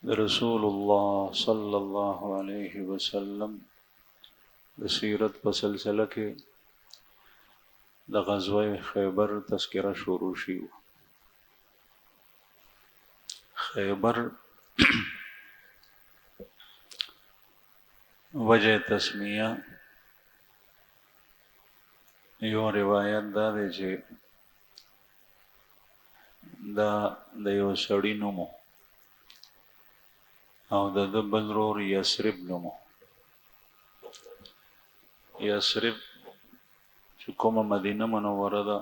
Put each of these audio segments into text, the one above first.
رسول الله صلی الله علیه وسلم د سیرت په سلسله کې د غزوه خیبر تذکره شروع شي. خیبر وجه تسمیه یو روایت دا دی چې دا د یو سړي نومو او د بل ورور یثرب نومو. یثرب چې کومه مدینه منوره ده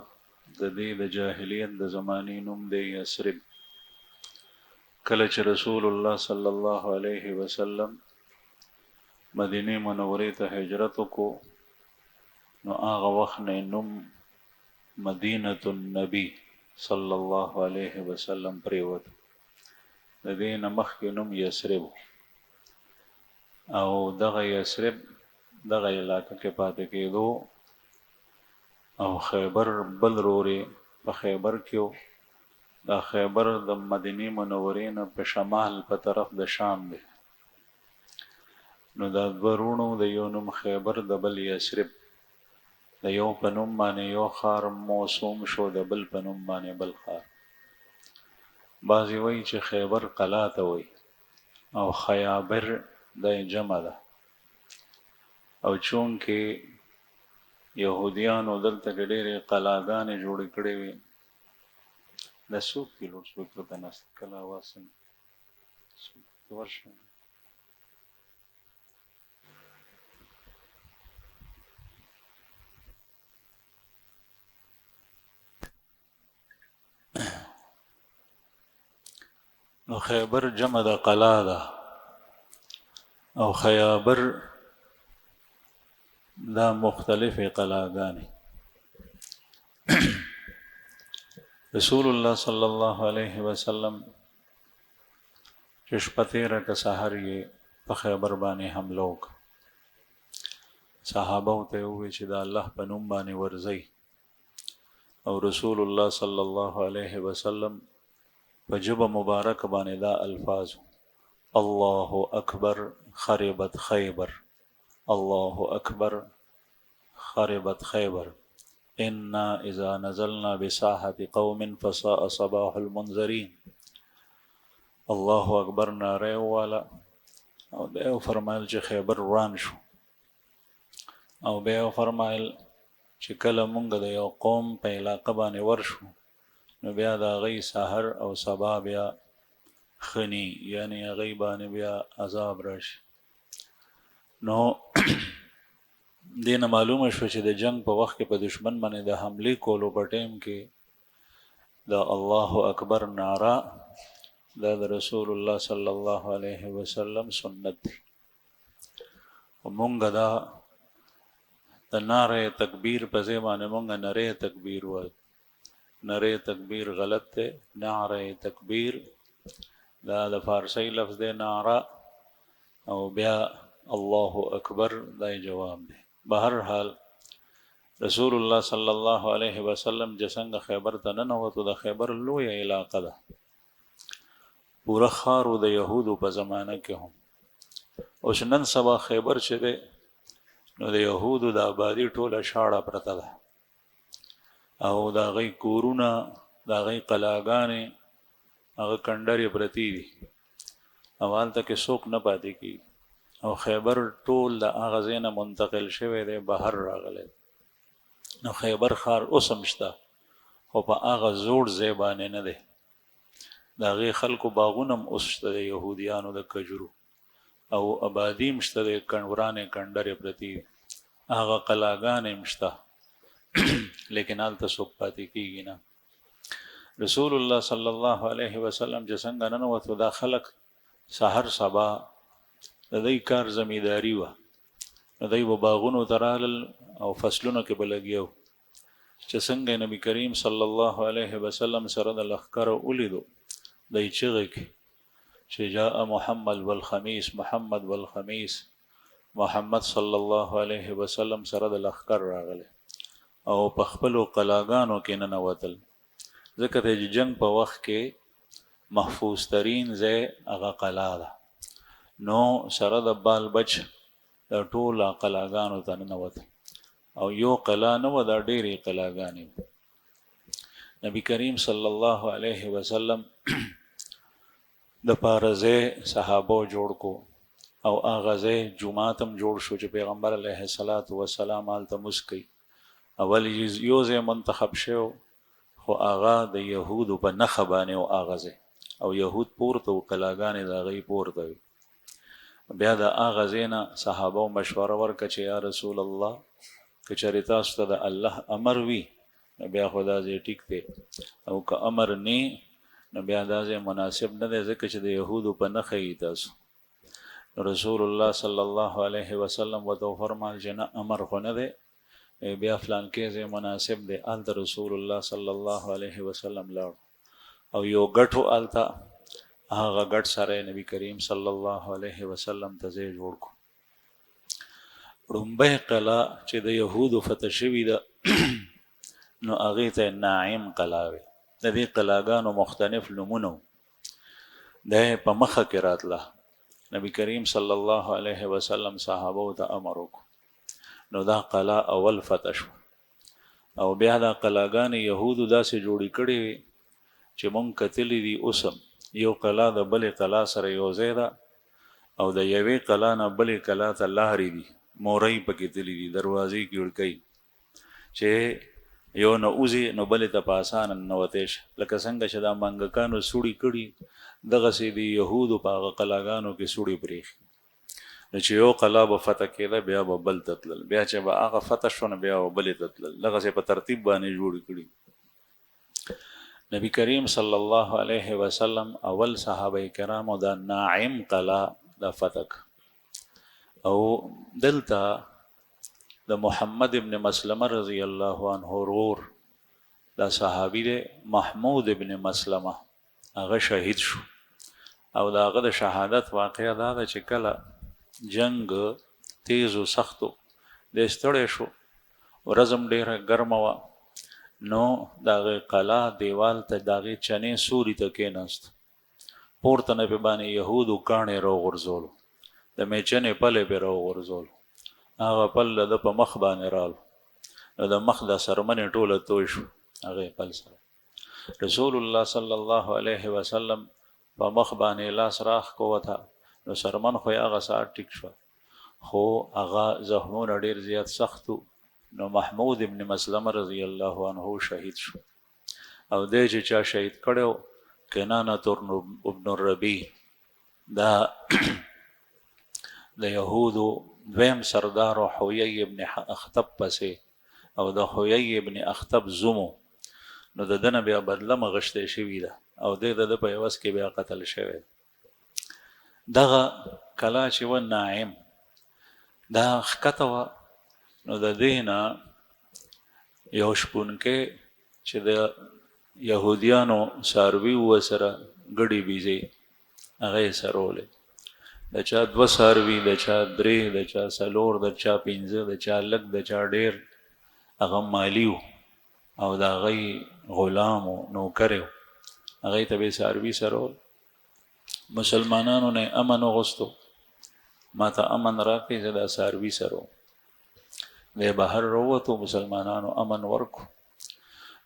د دې د جاهلیت د زمانې نوم دی یثرب. کله چې رسول الله صلی الله علیه وسلم مدینه منورې ته هجرت وکړو نو هغه وخت نه نوم مدینه النبی صلی الله علیه وسلم پریوت. د دې نه مخکې نوم یثرب او دغه یثرب دغه علاقه کې پاتې کېدو او خیبر بل روري په خیبر کې دا خیبر د مدینه منورې نه په شمال په طرف د شام دی. نو دا ورونو د یو نوم خیبر د بل یثرب د یو په نوم باندې یو ښار موسوم شو د بل په نوم باندې بل ښار. بعضې وایي چې خیبر قلا ته وایي او خیابر د جمع ده او چونکې یهودیانو دلته کې ډېرې قلاګانې جوړې کړې وې. دا څوک دي لوډ سپیکر ته ناست کله اواز ورشه نو خیبر جمع د قلا ده او خیابر دا مختلفې قلاګانې. رسول الله صلی الله علیه وسلم چې شپه تېره که سحر یې په خیبر باندې حمله وکړه. صحابه ورته وویل چې د الله په نوم باندې ورځئ او رسول الله صلی الله علیه وسلم په ژبه مبارک باندې دا الفاظ الله اکبر خربت خیبر الله اکبر خربت خیبر انا اذا نزلنا بساحة قوم فساء صباح المنذرین. الله اکبر ناره والا او بیا فرمایل چې خیبر وران شو او بیا فرمایل چې کله مونږ د یو قوم په علاقه باندې ورشو نو بیا د هغوی سحر او سبا بیا خني یعنی هغوی باندې بیا عذاب راشي. نو دینه معلومه شو چې د جنگ په وخت کې په دشمن باندې د حملې کولو په ټیم کې د الله اکبر نعره دا د رسول الله صلی الله علیه وسلم سنت دی. مونږ دا د نعره تکبیر په ځای باندې مونږ نعره تکبیر وایو. نعره تکبیر غلط دی. نعره تکبیر دا د فارسی لفظ دی نعره او بیا الله اکبر دا جواب دی. بهر حال رسول الله صلی الله علیه وسلم چې څنګه خیبر ته ننوتو د خیبر لویه علاقه ده پوره ښار د یهودو په زمانه کې هم. اوس نن سبا خیبر چې دی نو د یهودو د آبادي ټوله شاړه پرته ده او د هغوی کورونه د هغوی قلاګانې هغه کنډرې پرتې دي او هلته کې څوک نه پاتې کېږي او خیبر ټول د هغه ځای نه منتقل شوی دی بهر راغلی. نو خیبر ښار اوس هم شته خو په هغه زوړ ځای باندې نه دی. د هغې خلکو باغونه هم اوس شته د یهودیانو د کجورو او آبادي هم شته د ورانې کنډرې پرتې دي هغه قلاګانې هم شته لیکن هلته څوک پاتې کېږي نه. رسول الله صلی الله علیه وسلم چې څنګه ننوتو دا خلک سحر سبا د دوی کار زمینداري وه. نو دوی به باغونو ته رالل او فصلونو کې به لګیا وو چې څنګه نبي کریم صلی الله علیه وسلم سره د لښکره ولیدو دوی چغې کړې چې جاء محمد والخمیس محمد والخمیس. محمد صلی الله علیه وسلم سره د لښکر راغلی او په خپلو قلاګانو کې ننوتل ځکه چې جنگ په وخت کې محفوظ ترین ځای هغه قلا ده. نو سره د بال بچ د ټوله قلاګانو ته ننوت او یو قلا نه وه، دا ډېرې قلاګانې. نبی کریم صلی الله علیه وسلم د پاره ځای صحابو جوړ کو او هغه ځای جومات هم جوړ شو چې پیغمبر علیه الصلاة والسلام هلته لمونځ کوي. اول یو ځای منتخب شو خو هغه د یهودو په نښه باندې و هغه ځای، او یهود پورته و، قلاګانې د هغوی پورته وي. بیا د هغه ځای نه صحابو مشوره ورکړه چې یا رسول الله که چېرې تاسو ته د الله امر وي نو بیا خو دا ځای ټیک دی، او که امر نه نو بیا دا ځای مناسب نه دی، ځکه چې د یهودو په نښه یي تاسو. رسول الله صلی الله علیه وسلم ورته وفرمایل چې نه امر خو نه دی، بیا فلانکې ځای مناسب دی. هلته رسول الله صلی الله علیه وسلم لاړ او یو ګټ و هلته، هغه ګټ سره نبی کریم صلی الله علیه وسلم ته ځای جوړ کړو. ړومبی قلا چې د یهودو فتح شوي ده نو هغې ته ناعم قلا وي. د دې قلاګانو مختلف نومونه و، دا یې په مخه کې راتله. نبی کریم صلی الله علیه وسلم صحابو ته امر وکړو، نو دا قلا اول فتح شو. او بیا دا قلاګانې یهودو داسې جوړې کړې وي چې مونږ کتلي دي اوس هم. یو قلا د بلې قلا سره یو ځای ده، او د یوې قلا نه بلې قلا ته لارې دي، مورۍ پکې تللي دي، دروازې کړکۍ چې یو نه وځي نو بلې ته په اسانه ننوتی شي. لکه څنګه چې دا منګکانو سوړي کړي دغسې د یهودو په هغه قلاګانو کې سوړي پرېښي. نو چې یو قلا به فتح کېده بیا به بل ته تلل، بیا چې به هغه فتح شو نو بیا به بلې ته تلل، دغسې په ترتیب باندې جوړې کړي. نبی کریم صلی الله علیه وسلم اول صحابه کرامو دا ناعم قلا دا فتح، او دلته د محمد ابن مسلمه رضی الله عنه ورور دا صحابي دی محمود ابن مسلمه، هغه شهید شو. او د هغه د شهادت واقعه دا ده چې کله جنگ تیز و سختو د ستړی شو، ورځ هم ډېره ګرمه وه، نو د هغې قلا دیوال ته د هغې چنې سوري ته کېناست، پورته نه پې باندې یهودو کاڼې راوغورځولو، د میچنې پلی پې راوغورځولو، هغه پل د ده په مخ باندې رالو، نو د مخ د سرمنې ټوله توی شو هغې پل سره. رسول الله صلی الله علیه وسلم په مخ باندې لاس راخ کوته، نو سرمن خو یې هغه ساعت ټیک شوه، خو هغه زخمونه ډېر زیات سخت و. نو محمود ابن مسلمه رضی الله عنه شهید شو. او دی چې چا شهید کړی کنانة ابن الربیع، دا د یهودو دویم سردار و حویی ابن اخطب پسې، او د حویی ابن اخطب زومو، نو د ده نه بیا بدله غشتی شوي ده، او دی د ده په عوض کې بیا قتل شوی. دغه کلا چې و ناعم دا ښکته وه، نو د دې نه یو شپونکی چې د یهودیانو څاروي و سره ګډې بیزې هغه یې سرولې، د چا 2 څاروي، د چا 3، د چا 4، د چا 5، د چا لږ، د چا ډېر، هغه مالی و او د هغوی غلام و نوکر و، هغوی ته به یې څاروي سرول. مسلمانانو نه امن وغوښتو، ما ته امن راکړئ زه دا څاروي سروم. دی بهر راووتو، مسلمانانو امن ورکو.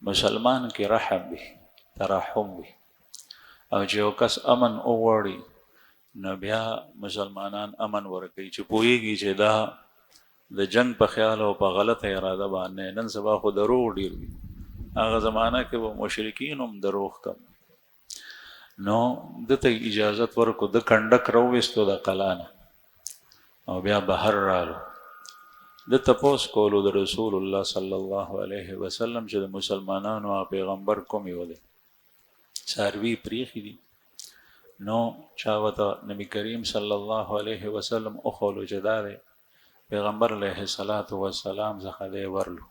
مسلمان کې رحم وي، ترحم وي، او چې یو کس امن وغواړي نو بیا مسلمانان امن ورکوي، چې پوهېږي چې دا د جنگ په خیال او په غلطه اراده باندې. نن سبا خو دروغ ډېر وي، هغه زمانه کې به مشرکین هم دروغ کم. نو دته اجازت ورکو، د کنډک راوویستو د قلا نه او بیا بهر رالو. د تپوس کولو د رسول الله صلی الله علیه وسلم چې د مسلمانانو پیغمبر کوم یو دی، څاروي پریښي دي. نو چا ورته نبی کریم صلی الله علیه وسلم وښولو چې دا دی پیغمبر علیه الصلاة والسلام څخه دی ورلو.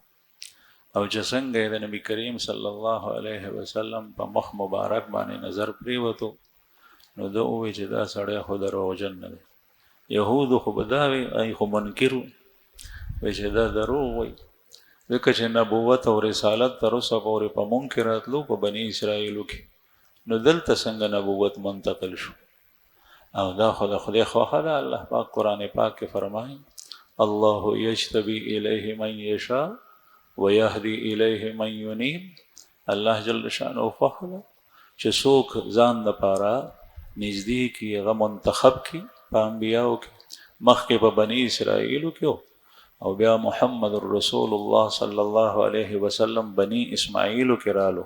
او چې څنګه د نبی کریم صلی الله علیه وسلم په مخ مبارک باندې نظر پریوتو، نو ده وویل چې دا سړی خو دروغجن نه دی. یهودو خو به دا وي، ای خو منکر وایي چې دا دروغ وایي، ځکه چې نبوت او رسالت تر اوسه پورې په مونږ کې راتلو، په بني اسرائیلو کې، نو دلته څنګه نبوت منتقل شو؟ او دا خو د خدای خوښه ده. الله پاک قرآن پاک کې فرمایي الله یجتبی الیه من یشاء ویهدی الیه من ینیب. الله جل شانه خوښه ده چې څوک ځان دپاره نږدې کي، هغه منتخب کي په انبیاو کې، مخکې په بني اسرائیلو کې او بیا محمد رسول الله صلی الله علیه وسلم بني اسماعیلو کې رالو.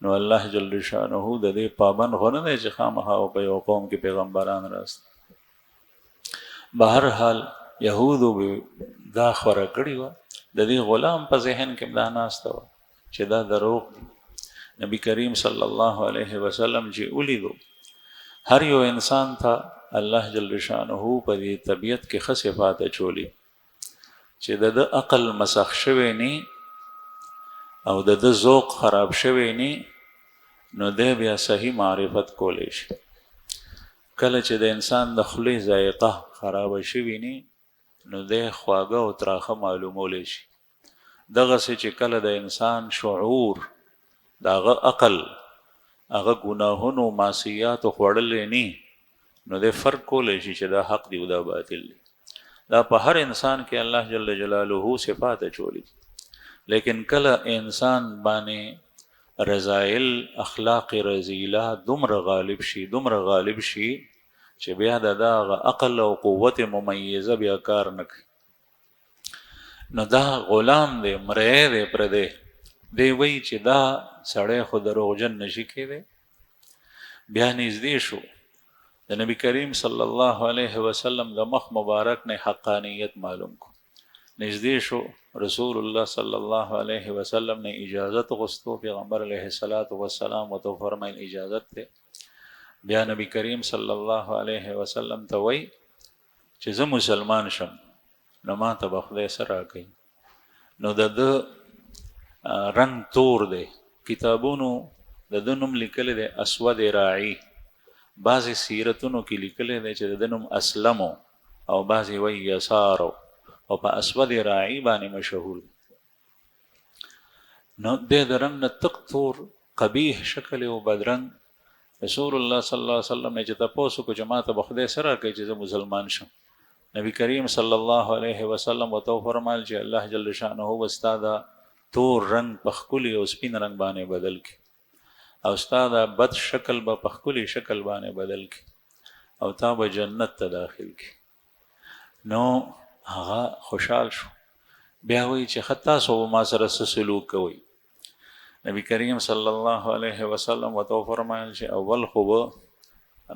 نو الله جل شانه د دې پابند خو نه دی چې خامخا په یو قوم کې پیغمبران راست. بهر حال یهودو دا خوره کړې وه، د دې غلام په ذهن کې دا ناسته وه چې دا دروغ دي. نبی کریم صلی الله علیه وسلم چې ولیدو هر یو انسان ته الله جل شانه په دې طبیعت کې ښه صفات اچولي چې د عقل مسخ شوی نی او د ذوق خراب شوی نی، نو دی بیا صحیح معرفت کولی شي. کله چې د انسان د خولې ذایقه خراب شوی نی، نو دی خواږه او تراخه معلومولی شي. دغسې چې کله د انسان شعور د هغه عقل هغه ګناهونو معصیاتو خوړلی نی، نو دی فرق کولی شي چې دا حق دی او دا باطل دی. دا په هر انسان کې الله جل جلاله صفات اچولی. لیکن کله انسان باندې رضایل اخلاق رزیله دومره غالب شي چې بیا د هغه عقل او قوت ممیزه بیا کار نه کوي. نو دا غلام دی، مرعی دی پردی، دی وایي چې دا سړی خو دروغجن نشي کېدی. بیا نږدې شو، د نبی کریم صلی الله علیه وسلم د مخ مبارک نه حقانیت معلوم کو. نږدې شو، رسول الله صلی الله علیه وسلم نے اجازت غوښتو، پیغمبر علیه الصلاۃ والسلام ورته فرمایل اجازت ده. بیا نبی کریم صلی الله علیه وسلم ته وایي چې زه مسلمان شم نو ما ته به خدای څه راکوي. نو د ده رنګ تور دی، کتابونو د ده نوم لیکلی دی اسود راعي، بعضې سیرتونو کې لیکلی دی چې د ده نوم اسلمو او بعضې وایي یسارو، او په اسود راعي باندې مشهور. نو دی د رنګ نه تک تور قبیح شکل او بدرنګ. رسول الله صلی الله علیه وسلم چې تپوس وکړو چې ما ته به خدای څه راکوي چې زه مسلمان شم. نبی کریم صلی الله علیه وسلم ورته وفرمایل چې الله جل شانه به ستا دا تور رنګ په ښکلي او سپین رنګ باندې بدل کړي، او ستا دا بد شکل به په ښکلي شکل باندې بدل کړي، او تا به جنت ته داخل کړي. نو هغه خوشحال شو. بیا وایي چې ښه تاسو به ما سره څه سلوک کوئ؟ نبی کریم صلی الله علیه وسلم ورته وفرمایل چې اول خو به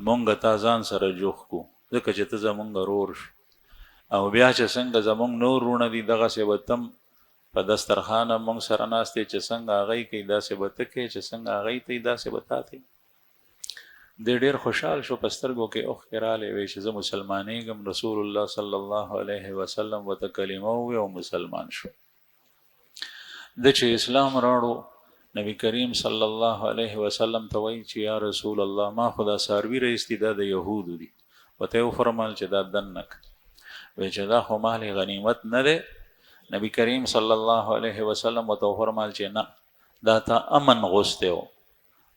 مونږ تا ځان سره جوخ کو، ځکه چې ته زمونږ ورور شو، او بیا چې څنګه زمونږ نور وروڼه دي دغسې به تم په دسترخوانه مونږ سره ناست دی، چې څنګه هغوی کوي داسې به ته کوې، چې څنګه هغوی ته یي داسې به تا ته یي. دی ډېر خوشحال شو، په سترګو کې اوښکې راغلې، وایي چې زه مسلمانېږم. رسول الله صلی الله علیه وسلم ورته کلمه ووایي او مسلمان شو. ده چې اسلام راوړو، نبی کریم صلی الله علیه وسلم ته وایي چې یا رسول الله ما خو دا څاروي رایستي دا د یهودو دي. ورته یې وفرمایل چې دا دننه که، وایي چې دا خو مال غنیمت نه دی. نبی کریم صلی الله علیه وسلم ورته وفرمایل چې نه، دا تا امن غوستی و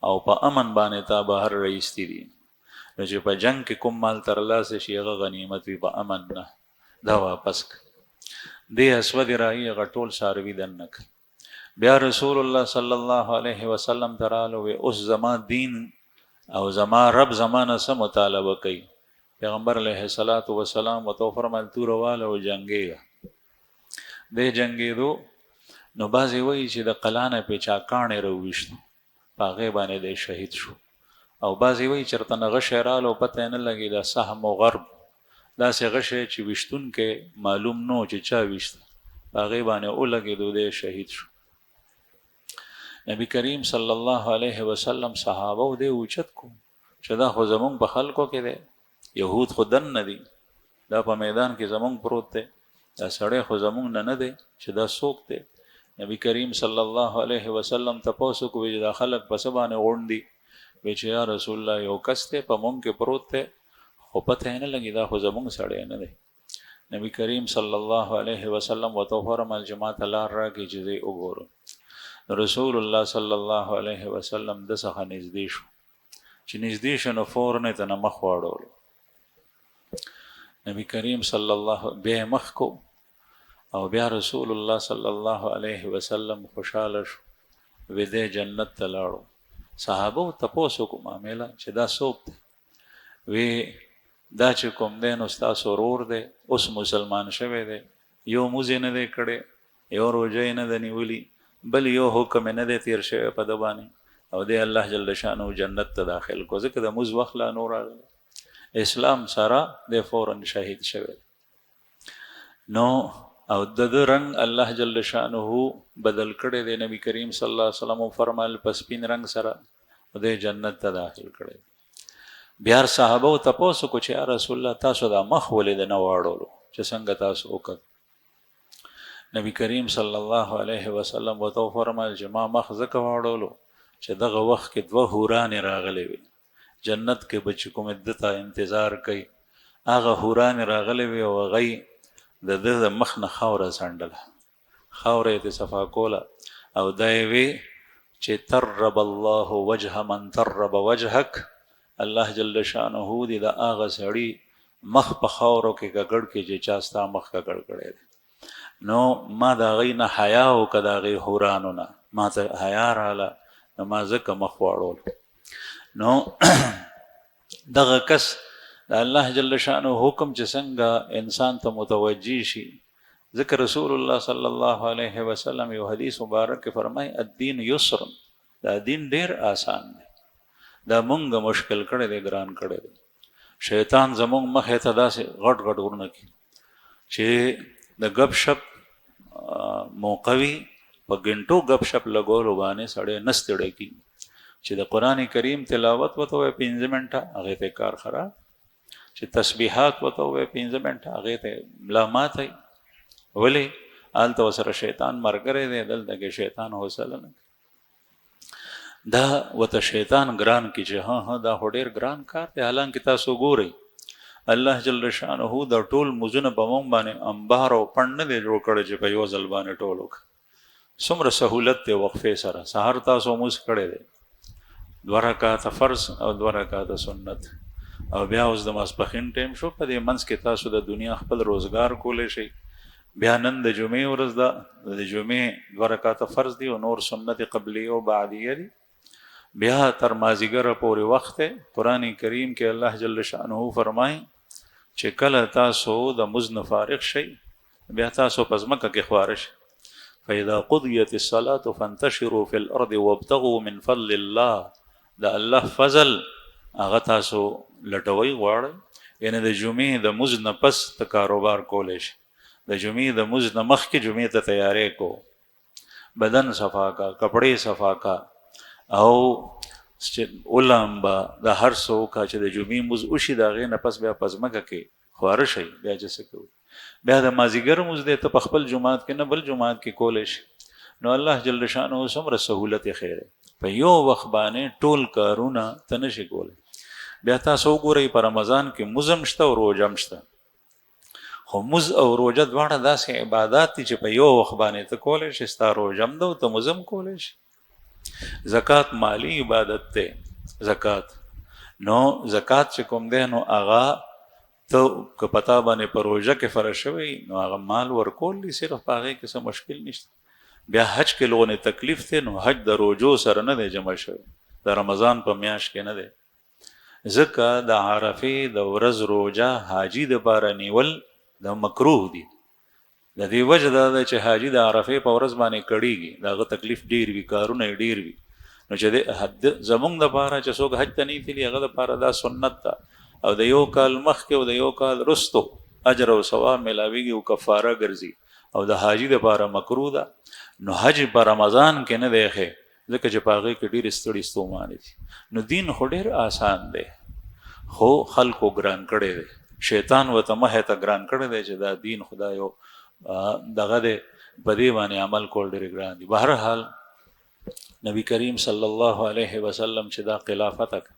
او په امن باندې تا بهر رایستي دي، نو چې په جنګ کې کوم مال ترلاسه شي هغه غنیمت وي، په امن نه، دا واپس که. دې اسود راعي هغه ټول څاروي دننه که. بیا رسول الله صلی الله علیه وسلم ته راغلو، وی اوس زما دین او زما رب زما نه څه مطالبه کوي؟ پیغمبر علیه الصلاۃ والسلام ورته وفرمایل تو رواله او جنګېږه. دی جنګېدو، نو بعضې وایي چې د قلا نه پې چا کاڼې راوویشتو، په هغې باندې دی شهید شو. او بعضې وایي چېرته نه غشی راغلی او پته یې نه لګي دا سهم و غرب، داسې غشی چې ویشتونکی معلوم نه و چې چا ویشته، په هغې باندې ولګېدو دی شهید شو. نبی کریم صلی الله علیه وسلم صحابه و دی اوچت کو چې دا خو زمونږ په خلکو کې دی، یهود خو دننه دي، دا په میدان کې زمونږ پروت دی، دا سړی خو زمونږ نه دی چې دا څوک دی؟ نبی کریم صلی الله علیه وسلم تپوس وکړو چې دا خلک په څه باندې غونډ دي؟ وایي چې یا رسول الله یو کس دی په مونږ کې پروت دی، خو پته یې نه لګي دا خو زمونږ سړی نه دی. نبی کریم صلی الله علیه وسلم ورته وفرمایل چې ما ته لار راکړي چې زه یې وګورم. رسول الله صلی الله علیه وسلم د څخه نږدې شو، چې نږدې شو نو فورن یې ته مخ واړولو. نبی کریم صلی الله بیا مخ کو او بیا رسول الله صلی الله علیه وسلم خوشاله شو، وی جنت ته لاړو. صحابه تپوس وکړو معامله چې دا څوک دی؟ وی دا چې کوم دی نو ستاسو ورور دی، اوس مسلمان شوی دی، یو موزې نه دی کړی، یو روژه یې نه ده نیولي، بل یو حکم یې نه دی تیر شوی په ده باندې، او دی الله جل شانه جنت ته داخل کو، ځکه د موز وخت لا نور راغلی، اسلام سره دی فورا شهید شوی. نو او د رنگ الله جل شانه بدل کړی دی. نبی کریم صلی الله علیه وسلم فرمایل په سپین رنگ سره دی جنت ته داخل کړی. بیا صحابه تپوس کو چې یا رسول الله تاسو دا مخ ولې نه واړولو چې څنګه تاسو وکړ؟ نبی کریم صلی الله علیه وسلم وته فرمایل چې ما مخ ځکه واړولو چې دغه وخت کې دوه حورانې راغلې وي جنت کې، به چې کوم دته انتظار کوي هغه حورانې راغلې وي او هغه د ده د مخ نه خاوره څنډله، خاوره یې صفا کوله او دا یې وی چې ترب الله وجه من ترب وجهک، الله جل شانه دې د هغه سړي مخ په خاورو کې ککړ کې چې چا ستا مخ ککړ کړی دی. نو ما د هغې نه حیا وکړه، د هغې حورانو نه ما ته حیا راغله، نو ما ځکه مخ واړول. نو دغه کس د الله جل شانه حکم چې څنګه انسان ته متوجه شي، ذکر رسول الله صلی الله علیه وسلم یو حدیث مبارک فرمای الدین یسر، دا دین ډیر آسان دی، دا مونږ مشکل کړی دی، ګران کړی دی. شیطان زمونږ مخې ته داسې غټ غټ ورونه کړي چې د گپ شپ موقع وي، په ګنټو گپ شپ لګولو باندې سړی نه ستړی کېږي. چې د قرآن کریم تلاوت ورته وایي 5 منټه، هغې ته کار خراب. چې تسبیحات ورته وایي 5 منټه، هغې ته ملا ماتی. ولې؟ هلته ورسره شیطان ملګری دی، دلته کې شیطان حوصله نه کوي. دا ورته شیطان ګران کړي چې ها دا خو ډېر ګران کار دی. حالانکې تاسو ګورئ الله جل شانه د ټول مزونه په موږ باندې انبار او پڼ نه دی جوړ کړی چې په یو ځل باندې ټول وکړي. څومره سهولت دی وقفې سره. سهار تاسو مونځ کړی دی 2 رکعاته فرض او 2 رکعاته سنت، او بیا اوس د ماسپښین ټیم شو، په دې منځ کې تاسو د دنیا خپل روزګار کولی شئ. بیا نن د جمعې ورځ ده، د جمعې 2 رکعاته فرض دي او نور سنت قبلیه او بعدیه دي. بیا تر مازیګره پورې وخت دی. قرآن کریم کې الله جل شانه فرمایي چې کله تاسو د مزد نه فارغ شئ بیا تاسو په ځمکه کې خواره شئ. فاذا قضیت الصلاة فانتشروا فی الارض وابتغوا من فضل الله، د الله فضل هغه تاسو لټوئ غواړئ. یعنی د جمعې د مزد نه پس ته کاروبار کولی شئ، د جمعې د مزد نه مخکې جمعې ته تیاری کو، بدن صفا کا، کپڑے صفا کا، او علم با د هر څه وکړه چې د جمعې مزد وشي، د هغې نه پس بیا په ځمکه کې خواره شئ. بیا چې څه کوئ، بیا د مازدیګر مزد دی ته په خپل جومات کې نه بل جومات کې کولی شي. نو الله جل شانه څومره سهولت یې خیر، په یو وخت باندې ټول کارونه ته نشي کولی. بیا تاسو وګورئ په رمضان کې مزم شته او روژه هم شته، خو مز او روژه دواړه داسې عبادات دي چې په یو وخت باندې ته کولی شي، ستا روژه هم ده او ته مزم کولی شي. زکات مالی عبادت دی. زکات نو زکات چې کوم دی نو هغه ته که پتا باندې په روژه کې فرض شوی نو هغه مال ورکول دي، صرف په هغې کې څه مشکل نشته. بیا حج کې لغونې تکلیف دی، نو حج د روژو سره نه دی جمع شوی، د رمضان په میاشت کې نه دی. ځکه د عرفې د ورځ روژه حاجي دپاره نیول د مکروه دي. د دې وجه دا ده چې حاجي د عرفې په ورځ باندې کړیږي، د هغه تکلیف ډېر وي، کارونه یې ډېر وي. نو چې زمونږ دپاره چې څوک حج ته نه تلي هغه دپاره دا سنت ده، او د یو کال مخکې او د یو کال رستو اجر او ثواب میلاویږي او کفاره ګرځي، او د حاجي دپاره مکروه ده. نو حج په رمضان کې نه دی ښه، ځکه چې په هغې کې ډېرې ستړي ستومانې دي. نو دین خو ډېر آسان دی، خو خلکو ګران کړی دی. شیطان ورته مخې ته ګران کړی دی چې دا دین خدا یو دغه دی، په دې باندې عمل کول ډېر ګران دي. بهرحال نبی کریم صلی الله علیه وسلم چې دا خلافت وکړه،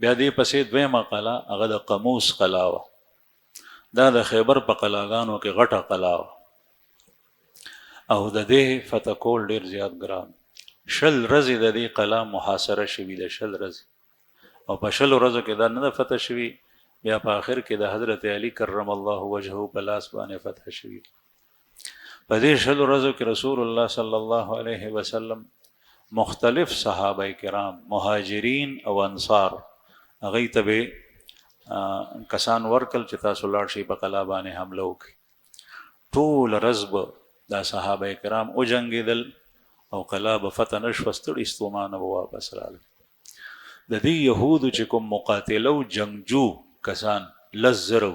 بیا دې پسې دویمه قلعه هغه د قموس قلعه وه. دا د خیبر په قلعهګانو کې غټه قلعه وه، او د دې فتح کول ډېر زیات ګران. 20 ورځې د دې قلعه محاصره شوي ده، 20 ورځې. او په شلو ورځو کې دا نه فتح شوي، بیا په آخر کې د حضرت علی کرم الله وجهه په لاس باندې فتح شوي. په دې شلو ورځو کې رسول الله صلی الله علیه وسلم مختلف صحابه کرام مهاجرین او انصار هغوی ته به کسان ورکل چې تاسو لاړ شئ په قلعه باندې حمله وکړئ. ټول ورځ به دا صحابه کرام وجنګېدل او قلعه به فتح نه شوه، ستړي ستومانه به واپس راغلل. د دې یهودو چې کوم مقاتله او جنګجو کسان 10,000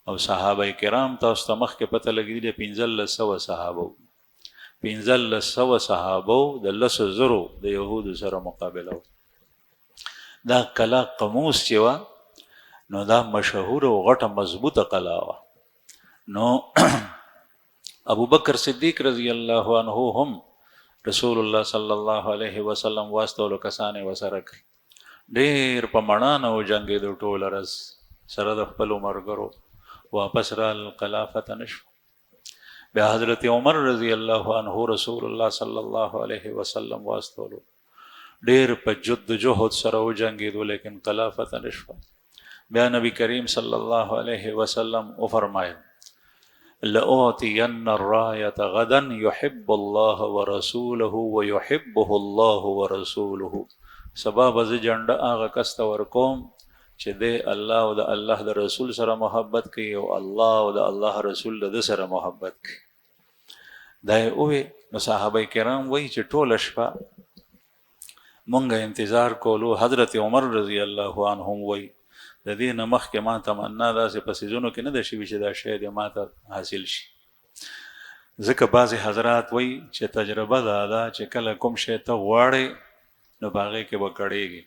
او صحابه کرام تاسو ته مخکې پته لګېدلې 1500 صحابه 1500 صحابه د 10,000 د یهودو سره مقابله و. دا قلعه قموس چې وه نو دا مشهور او غټه مضبوطه قلعه وه. نو ابو بکر صدیق رضی الله عنه هم رسول الله صلی الله علیه وسلم واستولو کسانې وسره کړي. ډېر په مړانه وجنګېدو ټوله ورځ سره د خپلو ملګرو، واپس رال قلعه فتح نه شوه. بیا حضرت عمر رضی الله عنه رسول الله صلی الله علیه وسلم واستولو، ډېر په جد جهد سره وجنګېدو لیکن قلعه فتح نه شوه. بیا نبی کریم صلی الله علیه وسلم وفرمایل لأعطين الراية غدا يحب الله ورسوله ويحبه الله ورسوله. سبا به زه جنډه هغه کس ته ورکوم چې دی الله او د الله د رسول سره محبت کوي او الله او د الله رسول د ده سره محبت کوي. دا یې ووې. نو صحابه کرام وایي چې ټوله شپه مونږ انتظار کولو. حضرت عمر رضی الله عنهم وایي د دې نه مخکې ما تمنا داسې په څیزونو کې نه ده شوي چې دا شی دې ما ته حاصل شي. ځکه بعضې حضرات وایي چې تجربه دا ده چې کله کوم شی ته غواړې نو په هغې کې به کړېږي،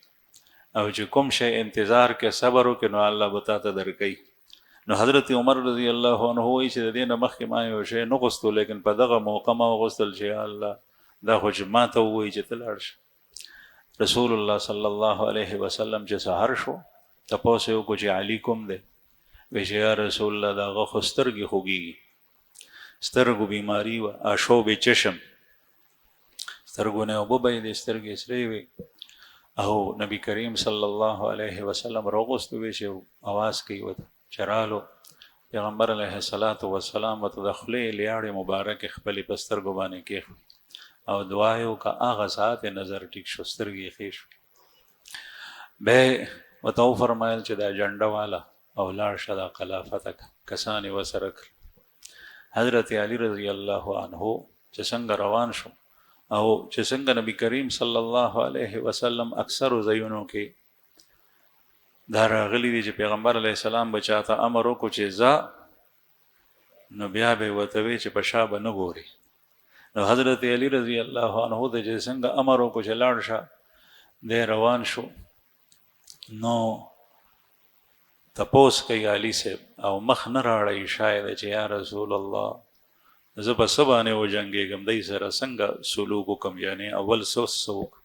او چې کوم شی انتظار کې صبر وکړې نو الله به تا ته درکوي. نو حضرت عمر رضی الله عنه وایي چې د دې نه مخکې ما یو شی نه غوښتو، لیکن په دغه موقع ما وغوښتل چې یا الله دا خو چې ما ته ووایي چې ته لاړ شه. رسول الله صلی الله علیه وسلم چې سهار شو تپوس یې وکړو چې علی کوم دی؟ وایي چې یا رسول الله د هغه خو سترګې خوږېږي، سترګو بیماري وه، آشوب چشم، سترګو نه اوبه به یې د سترګې سرې وې. او نبی کریم صلی الله علیه وسلم راوغوښتو، وایي چې اواز کوي ورته چې رالو. پیغمبر علیه الصلاة والسلام ورته د خولې لیاړې مبارکې خپلې په سترګو باندې کېښودې او دعا یې وکړه. هغه ساعت یې نظر ټیک شو، سترګې یې ښې شوې. بیا ورته وفرمایل چې دا جنډه والا او لاړ شه دا قلعه فتح کړه. کسان یې ورسره کړل. حضرت علی رضی الله عنه چې څنګه روان شو او چې څنګه نبی کریم صلی الله علیه وسلم اکثرو ځایونو کې دا راغلي دي چې پیغمبر علیه السلام به چاته امر وکړو چې ځه، نو بیا به یې ورته وایي چې په شا به نه ګوري. نو حضرت علی رضی الله عنه ته چې څنګه امر وکړو چې لاړ شه، دی روان شو. نو تپوس کوي علي صاحب او مخ نه راړی شاید چې یا رسول الله زه په څه باندې وجنګېږم، دی سره څنګه سلوک وکړم، یعنې اول څه وکړم.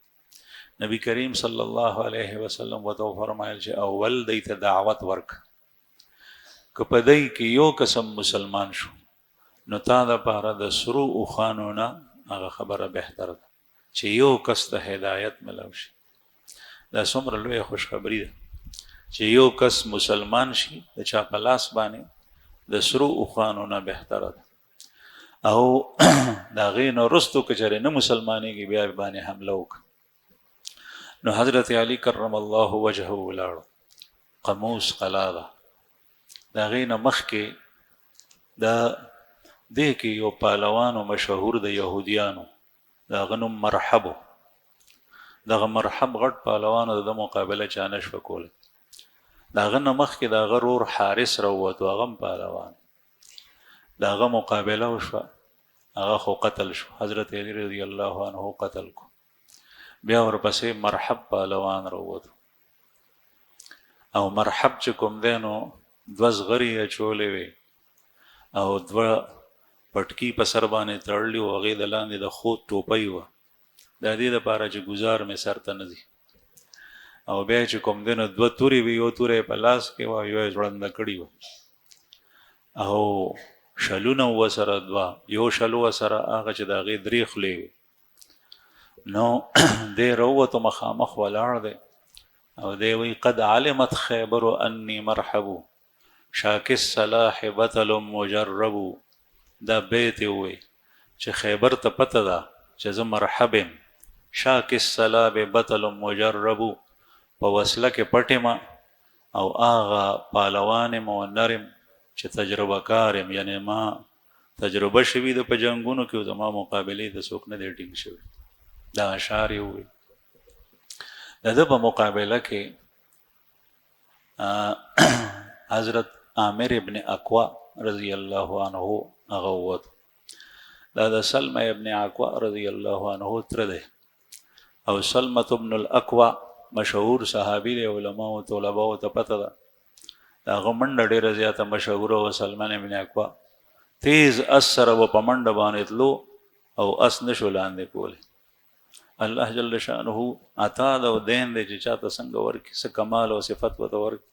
نبی کریم صلی الله علیه وسلم ورته وفرمایل چې اول دی ته دعوت ورکړه. که په دی کې یو قسم مسلمان شو نو تا دپاره د سرو اوښانو نه هغه خبره بهتره ده چې یو کس ته هدایت ملو شي. دا څومره لویه خوشخبري ده چې یو کس مسلمان شي د چا په لاس باندې د سرو اوښانو نه بهتره ده. او د هغې نه وروستو که چېرې نه مسلمانېږي بیا باندې حمله وکړه. نو حضرت علی کرم الله وجهه ولاړو. قموس قلعه ده. د هغې نه مخکې د دې کې یو پهلوانو مشهور د یهودیانو، د هغه نوم مرحبو. دغه مرحب غټ پهلوانو د ده مقابله چا نه شوه کولی. د هغه نه مخکې د هغه رور حارس راووتو، هغه هم پهلوان. د هغه مقابله وشوه، هغه خو قتل شو. حضرت علی رضی الله عنه قتل کو. بیا ورپسې مرحب پهلوان راووتو. او مرحب چې کوم دی نو 2 زغرې یې اچولې وې او 2 پټکي په سر باندې تړلي وو، هغې د لاندې د خود ټوپۍ وه، د دې دپاره چې ګزار مې سر ته نه ځي. او بیا چې کوم دی نو 2 تورې وې، یو توره یې په لاس کې وه، یو یې ځوړنده کړې وه، او شلونه ورسره 2، یو شلو ورسره هغه چې د هغې 3 خولې وې. نو دی راووتو، مخامخ ولاړ دی او دی وی قد علمت خیبر انی مرحب شاک الصلاح بطل مجرب. دا بیت وی چې خیبر ته پته ده چې زه مرحب یم، شاک الصلاح بطل مجرب، په وسله کې پټ یم او آغا پالوان یم او نر یم چې تجربه کار یم، یعنی ما تجربه شوي ده په جنګونو کې او زما مقابلې ته څوک نه دی ټینګ شوی. دا اشعار یې وویل. د ده په مقابله کې حضرت عامر ابن اقوا رضی الله عنه هغه ووت. دا د سلمه ابن اقوا رضی الله عنه تره دی او سلمة ابن الاقوا مشهور صحابي دی، علما او طلباو ته پته ده. د هغه منډه ډېره زیاته مشهوره وه. سلمان ابن اقوا تیز اس سره به په منډه باندې تلو او اس نشو لاندې کولی. الله جل شانه عطا ده او دین دی چې چاته څنګه ورکړي، څه کمال او صفت ورته ورکړي.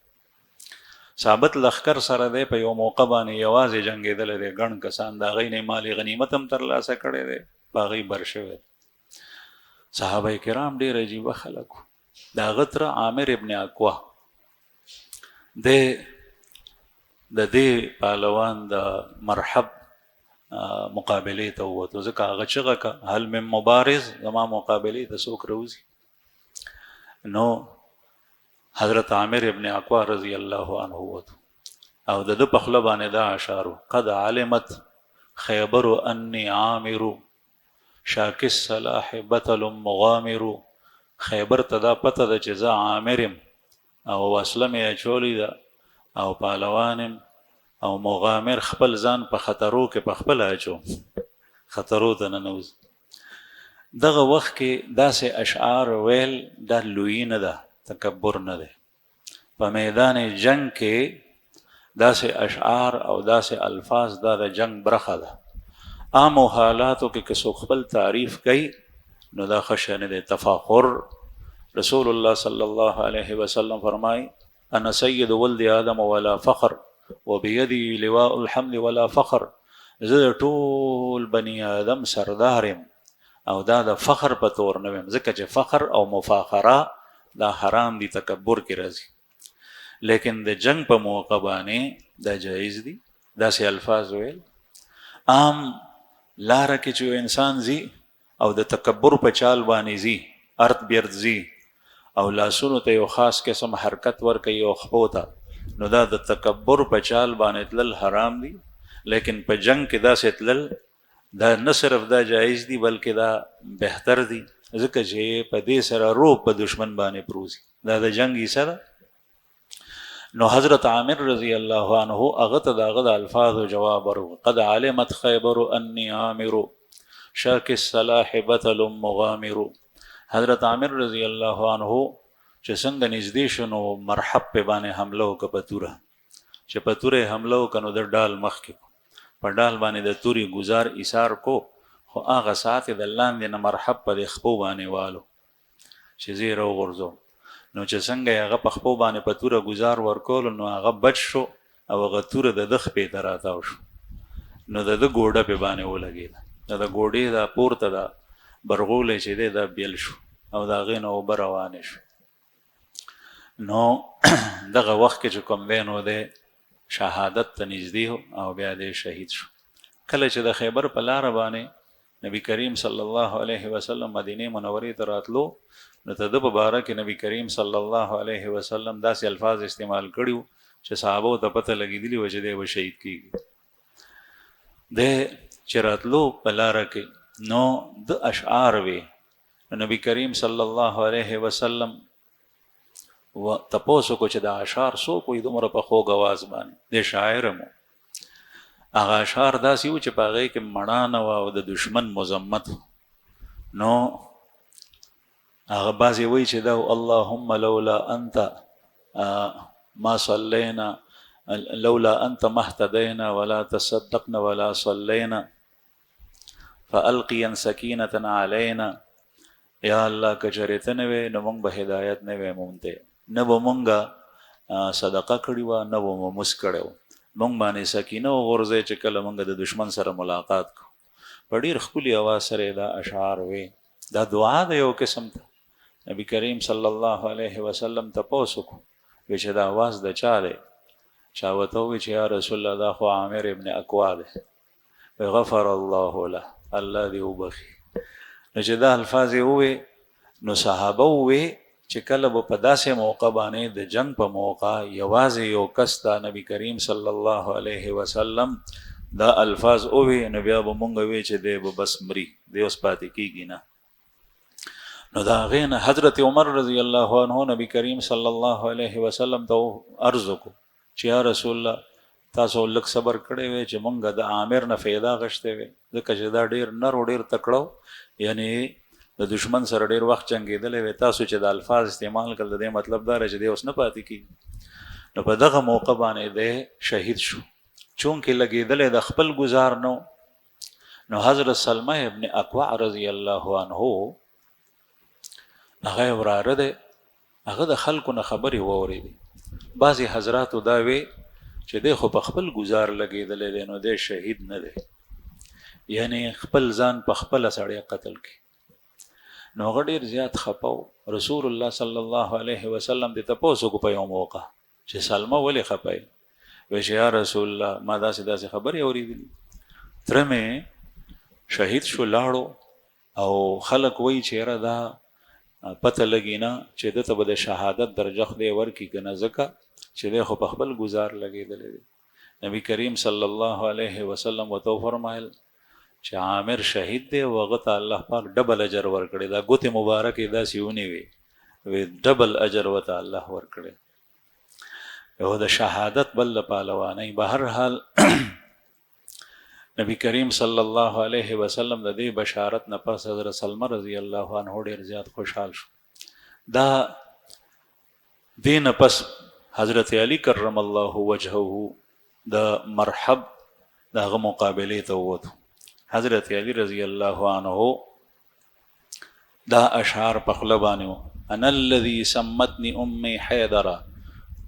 ثابت لښکر سره دی په یو موقع باندې یوازې جنګېدلی دی، ګڼ کسان د هغې نه مال غنیمت هم ترلاسه کړی دی، په هغې بر شوی. صحابه کرام ډېر عجیبه خلک وو. د هغه تره عامر ابن اقوا دی د دې پهلوان د مرحب مقابلې ته ووتو، ځکه هغه چغه که هل من مبارز، زما مقابلې ته څوک راوځي. نو حضرت عامر ابن اقوا رضی الله عنه ووتو او د ده په خوله باندې دا اشعار: قد علمت خیبر انی عامر شاک الصلاح بطل مغامر. خیبر ته دا پته ده چې زه عامر یم او وسله مې اچولې ده او پهلوان یم او مغامر خپل ځان په خطرو کې په خپله اچوم، خطرو ته ننوځي. دغه وخت کې داسې اشعار ویل دا لویي نه ده، تکبر نه دی. په میدان جنگ کې داسې اشعار او داسې الفاظ دا د جنگ برخه ده. عامو حالاتو کې که څوک خپل تعریف کوي نو دا ښه شی نه دی، تفاخر. رسول الله صلی الله علیه وسلم فرمایي: انا سید ولد آدم ولا فخر وبیدی لواء الحمد ولا فخر. زه د ټول بني آدم سردار یم او دا د فخر په طور نه ویم، ځکه چې فخر او مفاخره دا حرام دي، تکبر کې راځي. لیکن د جنگ په موقع باندې دا جایز دي داسې الفاظ ویل. عام لاره کې چې انسان ځي او د تکبر په چال باندې ځي، ارت بیرت ځي او لاسونو ته یو خاص قسم حرکت ورکوي او خپو ته، نو دا د تکبر په چال باندې تلل حرام دي. لیکن په جنگ کې داسې تلل دا نه صرف دا جایز دي بلکې دا بهتر دي، ځکه چې په دې سره روب په دشمن باندې پروزي. دا د جنگ حصه ده. نو حضرت عامر رضی الله عنه هغه ته د هغه د الفاظو جواب ورکړ: قد علمت خیبر انی عامر شاک الصلاح بطل مغامر. حضرت عامر رضی الله عنه چې څنګه نږدې شو نو مرحب په باندې حمله وکړه په توره، چې په توره حمله وکړه نو د ډال مخکې په ډال باندې د تورې ګزار ایثار کو، خو هغه ساعت د لاندې نه مرحب په د خپو باندې والو چې زه یې راوغورځوم. نو چې څنګه یې هغه په خپو باندې په توره ګزار ورکولو نو هغه بچ شو او هغه توره د ده خپې ته راتاو شو، نو د ده ګوډه پې باندې ولګېده، د ګوډې دا پورته دا برغولی چې دی دا بیل شو او د هغې نه اوبه روانې شو. نو دغه وخت کې چې کوم دی نو دی شهادت ته نږدې او بیا دی شهید شو. کله چې د خیبر په لاره باندې نبی کریم صلی الله علیه وسلم مدینه منورې ته راتلو نو د ده په باره کې نبی کریم صلی الله علیه وسلم داسې الفاظ استعمال کړي چې صحابو ته پته لګېدلي وه چې دی به شهید کېږي. دی چې راتلو په لاره کې نو د اشعار وی، نبی کریم صلی الله علیه وسلم تپوسو کو چې د اشعار څوک وایي دومره په خوږ اواز باندې؟ د شاعر مو هغه اشعار داسې وو چې په هغې کې مړانه وه او د دشمن مذمت. نو هغه بعضې وایي چې دا اللهم لولا انت ما صلینا لولا انت ما اهتدینا ولا تصدقنا ولا صلینا فالقیا سکینة علینا. یا الله که چېرې ته نه وې نو موږ به هدایت نه وی مونته، نه به مونږه صدقه کړې وه، نه به مو مس کړی و، مونږ باندې سکینه وغورځئ چې کله مونږ د دشمن سره ملاقات کو. په ډېر ښکلي اواز سره دا اشعار وی. دا دعا د یو قسم ته نبی کریم صلی الله علیه وسلم تپوس وکړو وی چې دا आवाज د چا دی؟ چا ورته وویل چې یا رسول الله دا خو عامر ابن اکوا دی. غفر الله له، الله دې وبخي. نو چې دا الفاظ یې ووی نو صحابه ووی چې کله به په داسې موقع باندې د جنگ په موقع یوازې یو کس ته نبی کریم صلی الله علیه وسلم دا الفاظ ووی نو بیا به مونږ وی چې دی به بس مري، دی اوس پاتې کېږي نه. نو دا هغې نه حضرت عمر رضی الله عنه نبی کریم صلی الله علیه وسلم ته عرض وکړو چې یا رسول الله تاسو لږ صبر کړی وی چې مونږ د عامر نه فایده غشتی وی، ځکه چې دا ډېر نر او ډېر تکړه، یعنی د دشمن سره ډېر وخت جنګېدلی وی، تاسو چې د الفاظ استعمال کړل د دې مطلب دا چې دی اوس نه پاتې کېږي. نو په دغه موقع باندې دی شهید شو، چونکې لګېدلی د خپل ګزار نو. نو حضرت سلمه ابن اکوع رضی الله عنه هغه وراره دی، هغه د خلکو نه خبرې واورېدې. بعضې حضراتو دا وی چې دی خو په خپل ګزار لګېدلی دی نو دی شهید نه دی، یعنی خپل ځان په خپله سړی قتل کړي. نو هغه ډېر زیات خفه و. رسول الله صلی الله علیه وسلم دې تپوس وکړو په یو موقع چې سلمه ولې خفه یې؟ وایي چې یا رسول الله ما داسې داسې خبرې اورېدلي، تره مې شهید شو لاړو او خلک وایي چې یاره دا پته لګي نه چې ده ته به د شهادت درجه خدای ورکړي که نه، ځکه چې دی خو په خپل ګزار لګېدلی دی. نبی کریم صلی الله علیه وسلم ورته وفرمایل چې عامر شهید دی او هغه ته الله پاک ډبل اجر ورکړی. دا ګوتې مبارکې داسې ونیوې وی ډبل اجر ورته الله ورکړی. او د شهادت بل د پهلوانۍ. به هر حال نبی کریم صلی الله علیه وسلم د دې بشارت نه پس حضرت سلمه رضی الله عنه ډېر زیات خوشحال شو. دا دې نه پس حضرت علی کرم الله وجهه د مرحب دغه مقابلې ته ووتو. حضرت علی رضی الله عنه دا اشعار په خوله باندې و: انا الذي سمتني امي حيدرا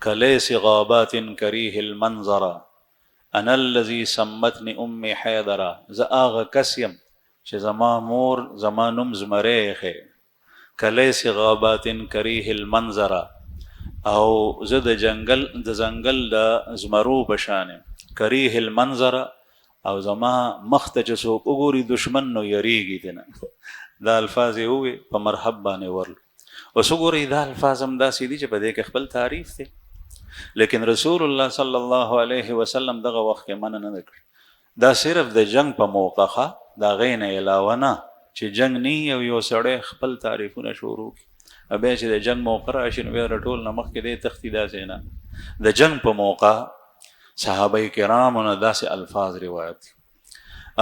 كليس غابات كريه المنظر. انا الذي سمتني امي حيدرا، زه هغه کس یم چې زما مور زما نوم زمری ایښی، کلیس غابات کریه المنظر، او زه د ځنګل د زمرو په شان یم، کریه المنظر، او زما مخ ته چې څوک وګوري دشمن نو یریږي ترنه. دا الفاظ یې ووې په مرحب باندې ورلو. اوس وګورئ دا الفاظ هم داسې دي چې په دې کې خپل تعریف دی، لیکن رسول الله صلی الله علیه وسلم دغه وخت کې منع نه کړ. دا صرف د جنگ په موقع ښه، دا غې نه علاوه نه چې جنگ نه او یو سړی خپل تعریفونه شروع کړي، بیا چې د جنگ موقع راشي نو بیا ټول نه مخکې دی تښتي. داسې نه، د جنگ په موقع صحابه کرامو نه داسې الفاظ روایت دي.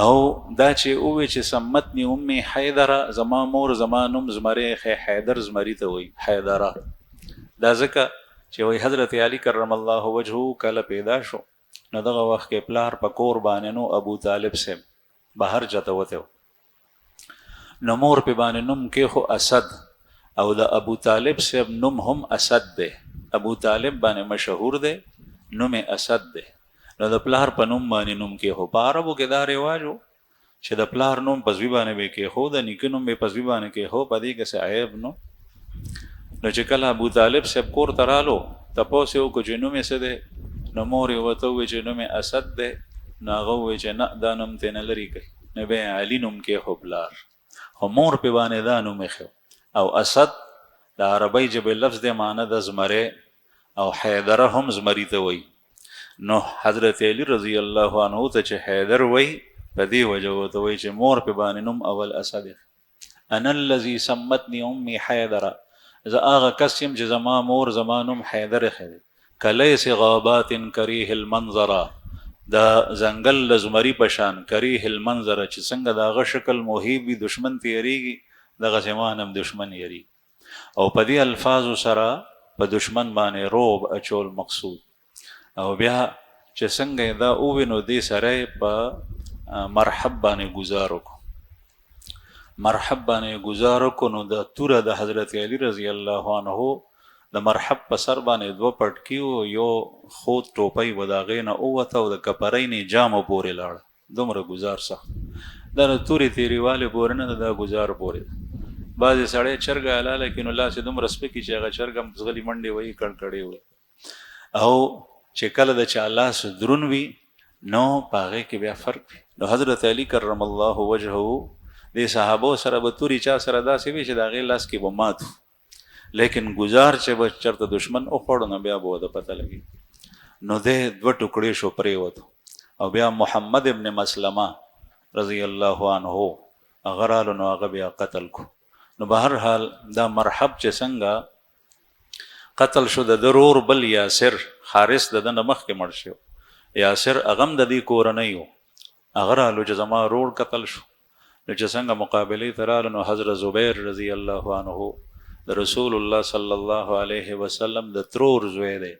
او دا چې ووی چې سمتني امي حیدره، زما مور زما نوم زمری ایښی، حیدر زمري ته وایي حیدره. دا ځکه چې وایي حضرت علی کرم الله وجهه کله پیدا شو نو دغه وخت کې پلار په کور باندې نو ابو طالب صاحب بهر جته وته، نو مور په باندې نوم کې خو اسد، او د ابو طالب صاحب نوم هم اسد دی. ابو طالب باندې مشهور دی، نوم اسد دی. نو د پلار په نوم باندې نوم کې خو په عربو کې دا رواج و چې د پلار نوم په زوی باندې به کې خو د نیکه نوم به په زوی باندې کې خو، په دې کې څه عیب نو. نو چې کله ابو طالب صاحب کور ته رالو تپوس یې وکړو چې نوم یې څه دی؟ نو مور یې ورته وویل چې نوم یې اسد دی. نو هغه وویل چې نه دا نوم ترې نه لرې کوي، نو بیا یې علي نوم کې خو پلار، خو مور پې باندې دا نوم ایښی. او اسد د عربۍ ژبې لفظ دی، معنی د زمری، او حیدره هم زمري ته وایي. نو حضرت علی رضی الله عنه ته چې حیدر وایي په دې وجه ورته وایي چې مور پې باندې نوم اول اسد ایښی. انا الذي سمتني امي حیدره، زه هغه کس یم چې زما مور زما نوم حیدر ایښی دی. کلیس غابات کریه المنظر، د ځنګل د زمري په شان، کریه المنظر چې څنګه د هغه شکل محیب وي دشمن ته یریږي، دغسې ما هم دشمن یریږي. او په دې الفاظو سره په دشمن باندې روب اچول مقصود. او بیا چې څنګه دا ووي نو دې سره په مرحب باندې ګزار وکړو. مرحب باندې گزار کو نو د توره د حضرت علی رضی الله عنه د مرحب په سر باندې دوه پټکی او یو خود ټوپۍ و د هغې نه ووته او د کپرۍ نه جامو پورې لاړه. دومره ګزار سخت د تورې تیریوالې پورې نه د دا ګزار پورې. بعضې سړی چرګه حلاله کړي نو لاس یې دومره سپکي چې هغه چرګ هم ځغلي منډې وهي کړکړې وهي او چې کله د چا لاس دروند وي نو په هغې کې بیا فرق وي. نو حضرت علي کرم الله وجهه دې صحابو سره به توري چا سره داسې وي چې د هغې لاس کې به مات لیکن ګزار چې به چېرته دشمن وخوړو نو بیا به ورته پته لګي. نو دی 2 ټوکړې شو پرېوتو او بیا محمد ابن مسلمه رضی الله عنه هغه رالو نو هغه بیا قتل کو. نو به هر حال دا مرحب چې څنګه قتل شو د ضرور بل یاسر حارث د نه مخکې مړ شو یاسر هغه د دې کورنۍ و هغه رالو چې زما رور قتل شو. نو چې څنګه مقابلې ته رالو نو حضرت زبیر رضی الله عنه د رسول الله صلی الله علیه وسلم د ترور زوی دی.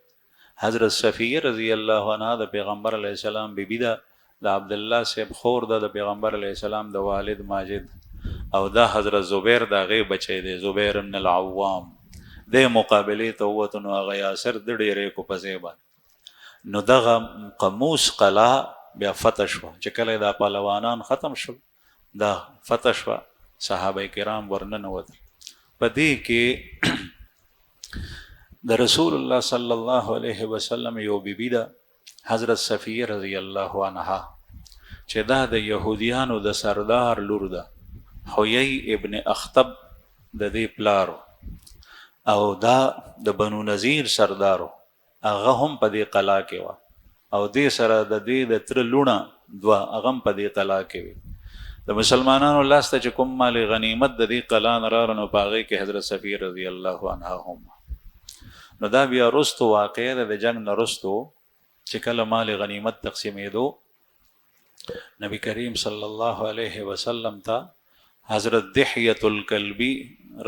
حضرت صفیه رضی الله عنها د پیغمبر علیه السلام بیبی ده د عبد الله صاحب خور ده د پیغمبر علیه السلام د والد ماجد او دا حضرت زبیر د هغې بچی دی زبیر بن العوام د مقابلې ته ووتو نو هغه یاسر د ډېرې کو په ځای باندې. نو دغه قموس قلعه بیا فتح شوه چې کله دا پهلوانان ختم شول دا فتح شوه صحابه کرام ورننوتل. په دې کې د رسول الله صلی الله علیه وسلم یو بیبی ده حضرت صفیه رضی الله عنها چې دا د یهودیانو د سردار لور ده حیی ابن اخطب د دې پلارو او دا د بنو نذیر سردارو هغه هم په دې قلعه کې وه او دې سره د دې د تره لوڼه دوه هغه هم په دې قلعه کې وي. د مسلمانانو لاس ته چې کوم مال غنیمت د دې قلعه نه راغله نو په هغې کې حضرت صفیه رضی الله عنها هم. نو دا بیا رستو واقع ده د جنگ نه رستو چې کله مال غنیمت تقسیمېدو نبی کریم صلی الله علیه وسلم ته حضرت دحیة الکلبی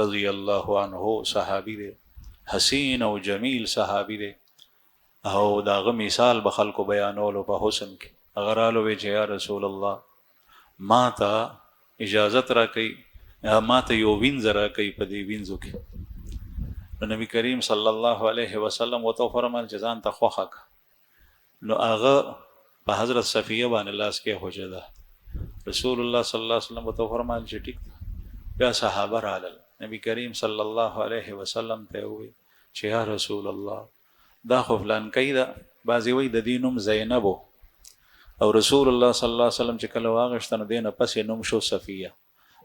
رضی الله عنه صحابی دی حسین او جمیل صحابی دی او داغه مثال به خلکو بیانولو په حسن کې هغه رالو وی چې یا رسول الله ما ته اجازت را کوي ما ته یو وینځ را کوي په دې وینځو کې. نو نبی کریم صلی الله علیه وسلم ورته فرمایل چې ځان ته خوښه کړه. نو هغه په حضرت صفیه باندې لاس کې خوځېده. رسول الله صلی الله علیه وسلم ورته فرمایل چې ټیک بیا صحابه رالل نبی کریم صلی الله علیه وسلم ته وویل چې یا رسول الله دا خو فلانکی ده بعضې وایي د دې نوم زینب او رسول الله صلی الله علیه وسلم چې کله واغېشته نو دې نه پسې نوم شو صفیه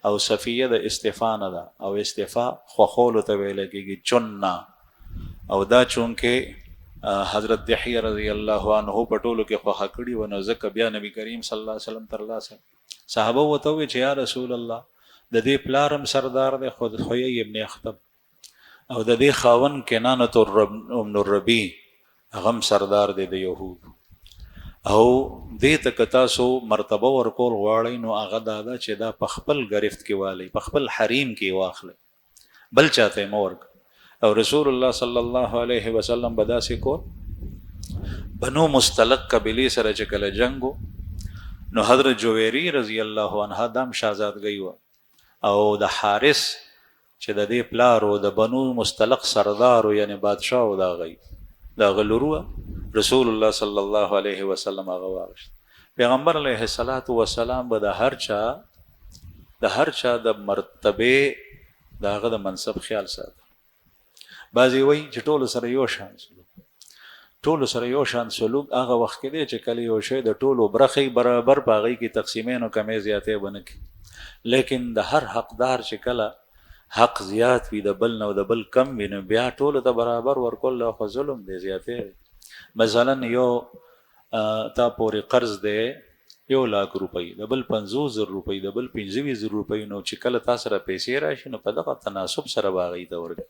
او صفیه د استفا نه ده او استفا خوښولو ته ویلی کېږي چنه او دا چونکې حضرت دحیه رضی الله عنه په ټولو کې خوښه کړي وه نو ځکه بیا نبی کریم صلی الله علیه وسلم ترلاسه صحابه ورته وویل چې یا رسول الله د دې پلار هم سردار دی خو حیی ابن اخطب او د دې خاوند کنانة ابن الربیع هغه هم سردار دی د یهودو او دې ته که تاسو مرتبه ورکول غواړئ نو هغه دا ده چې دا په خپل ګرفت کې والی په خپل حریم کې واخلئ بل چاته یې مه ورکړئ. او رسول الله صلی الله علیه وسلم به داسې کول. بنو مستلق قبیلې سره چې کله جنګ نو حضرت جویری رضی الله عنها دام شهزادګۍ وه او د حارث چې د دې پلار و د بنو مستلق سردار و یعنی بادشاه و د هغه لور وه رسول الله صلی الله علیه وسلم هغه واغېست. پیغمبر علیه الصلاة والسلام به د هر چا د مرتبې د هغه د منصب خیال ساته. بعضې وایي چې ټولو سره یو شان سلوک هغه وخت کې دی چې کله یو شی د ټولو برخې برابر په هغې کې تقسیمې نو کمې زیاتې به نه کړي لیکن د هر حقدار چې کله حق زیات وي د بل نه او د بل کم وي نو بیا ټولو ته برابر ورکول خو ظلم دی زیاتې. مثلا یو تا پورې قرض دی 1,00,000 روپۍ د بل 50,000 روپۍ د بل 25,000 روپۍ نو چې کله تا سره پیسې راشي نو په دغه تناسب سره به هغې ته ورکړي